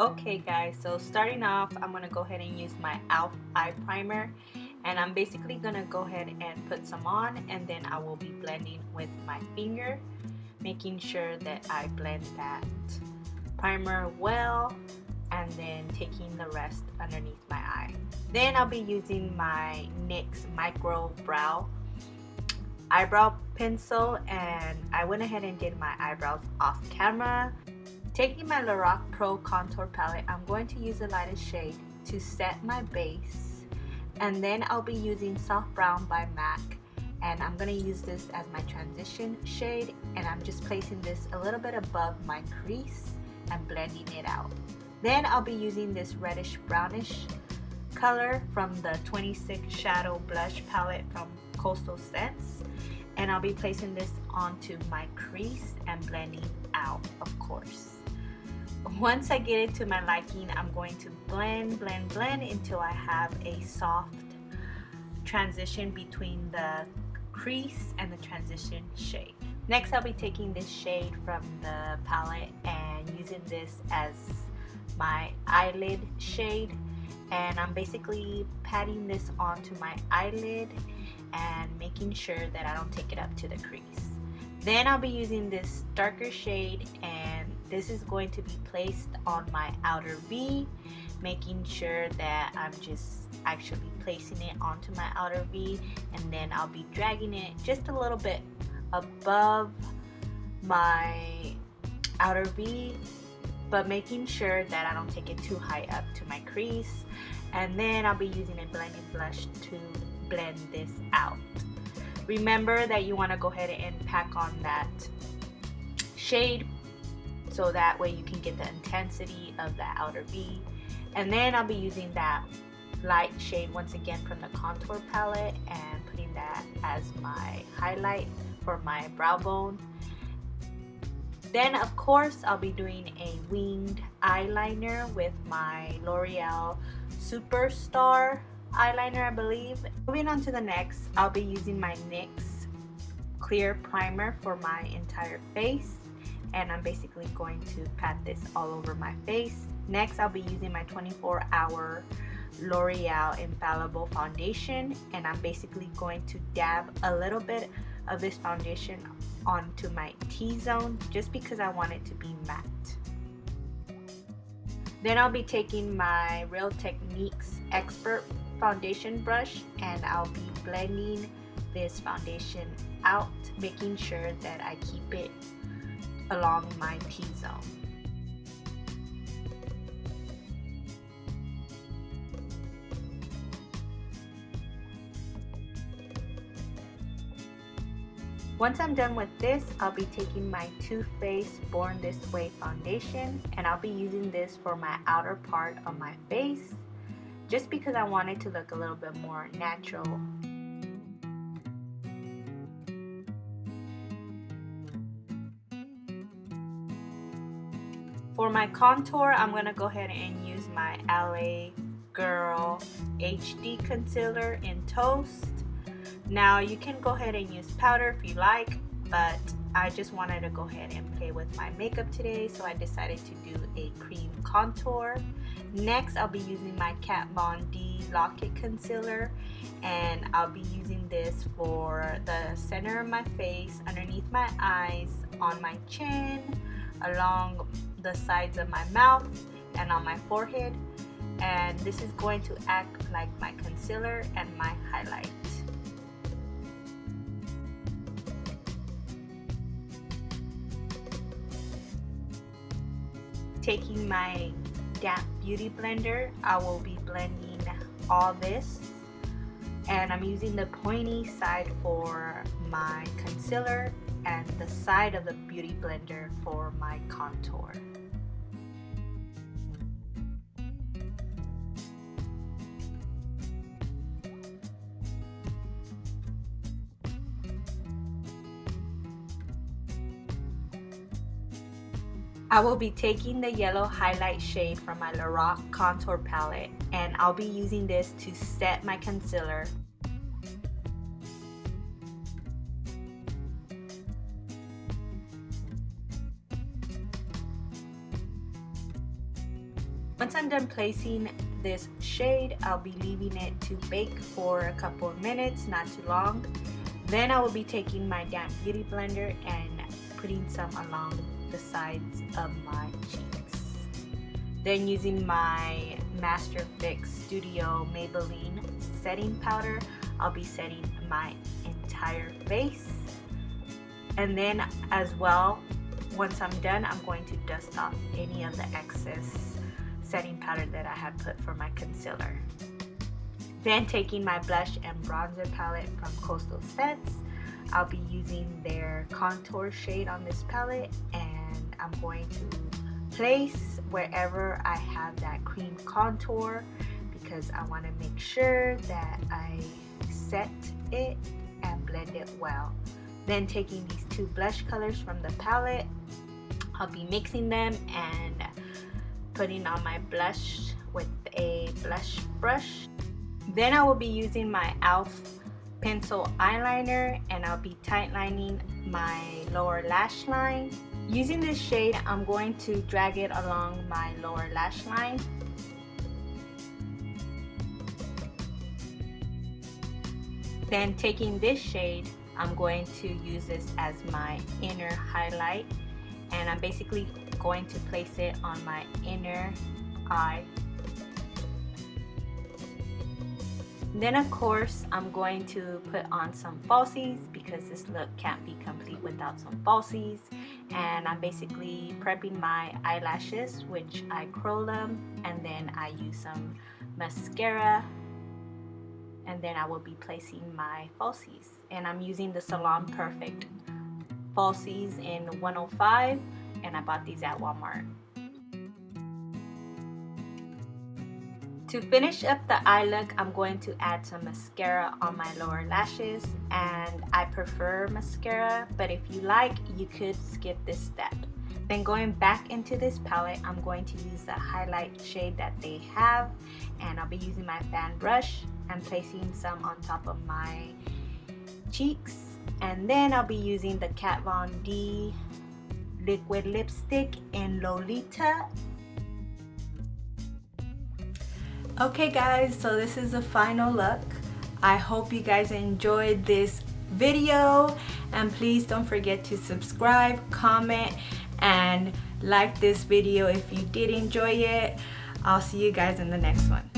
Okay guys, so starting off, I'm going to go ahead and use my e.l.f. eye primer, and I'm basically going to go ahead and put some on, and then I will be blending with my finger, making sure that I blend that primer well, and then taking the rest underneath my eye. Then I'll be using my NYX Micro Brow eyebrow pencil, and I went ahead and did my eyebrows off camera. Taking my Lorac Pro Contour Palette, I'm going to use the lightest shade to set my base, and then I'll be using Soft Brown by MAC, and I'm going to use this as my transition shade, and I'm just placing this a little bit above my crease and blending it out. Then I'll be using this reddish brownish color from the 26 Shadow Blush palette from Costal Scents, and I'll be placing this onto my crease and blending out, of course. Once I get it to my liking, I'm going to blend until I have a soft transition between the crease and the transition shade. Next, I'll be taking this shade from the palette and using this as my eyelid shade, and I'm basically patting this onto my eyelid and making sure that I don't take it up to the crease. Then I'll be using this darker shade, and this is going to be placed on my outer V, making sure that I'm just actually placing it onto my outer V, and then I'll be dragging it just a little bit above my outer V, but making sure that I don't take it too high up to my crease. And then I'll be using a blending brush to blend this out. Remember that you want to go ahead and pack on that shade so that way you can get the intensity of that outer V. And then I'll be using that light shade once again from the contour palette and putting that as my highlight for my brow bone. Then of course I'll be doing a winged eyeliner with my Loreal Superstar eyeliner, I believe. Moving on to the next, I'll be using my NYX clear primer for my entire face, and I'm basically going to pat this all over my face. Next, I'll be using my 24-hour L'Oreal Infallible foundation, and I'm basically going to dab a little bit of this foundation onto my T-zone just because I want it to be matte. Then I'll be taking my Real Techniques Expert foundation brush, and I'll be blending this foundation out, making sure that I keep it along my T-zone. Once I'm done with this, I'll be taking my Too Faced Born This Way foundation, and I'll be using this for my outer part of my face just because I want it to look a little bit more natural. For my contour, I'm going to go ahead and use my LA Girl HD concealer in Toast. Now you can go ahead and use powder if you like, but I just wanted to go ahead and play with my makeup today, so I decided to do a cream contour. Next, I'll be using my Kat Von D Lock-It concealer, and I'll be using this for the center of my face, underneath my eyes, on my chin, along the sides of my mouth, and on my forehead. And this is going to act like my concealer and my highlight. Taking my damp beauty blender, I will be blending all this, and I'm using the pointy side for my concealer and the side of the beauty blender for my contour. I will be taking the yellow highlight shade from my Lorac contour palette, and I'll be using this to set my concealer. Once I'm done placing this shade, I'll be leaving it to bake for a couple of minutes, not too long. Then I will be taking my damp beauty blender and putting some along the sides of my cheeks. Then using my Master Fix Studio Maybelline setting powder, I'll be setting my entire face. And then as well, once I'm done, I'm going to dust off any of the excess setting powder that I had put for my concealer. Then taking my blush and bronzer palette from Costal Scents, I'll be using their contour shade on this palette, and I'm going to place wherever I have that cream contour because I want to make sure that I set it and blend it well. Then taking these two blush colors from the palette, I'll be mixing them and putting on my blush with a blush brush. Then I will be using my e.l.f. pencil eyeliner and I'll be tightlining my lower lash line. Using this shade, I'm going to drag it along my lower lash line. Then taking this shade, I'm going to use this as my inner highlight, and I'm basically going to place it on my inner eye. Then of course I'm going to put on some falsies because this look can't be complete without some falsies. And I'm basically prepping my eyelashes, which I curl them, and then I use some mascara, and then I will be placing my falsies. And I'm using the Salon Perfect falsies in 105, and I bought these at Walmart. To finish up the eye look, I'm going to add some mascara on my lower lashes, and I prefer mascara, but if you like, you could skip this step. Then going back into this palette, I'm going to use the highlight shade that they have, and I'll be using my fan brush and placing some on top of my cheeks. And then I'll be using the Kat Von D liquid lipstick in Lolita. Okay guys, so this is the final look. I hope you guys enjoyed this video, and please don't forget to subscribe, comment, and like this video if you did enjoy it. I'll see you guys in the next one.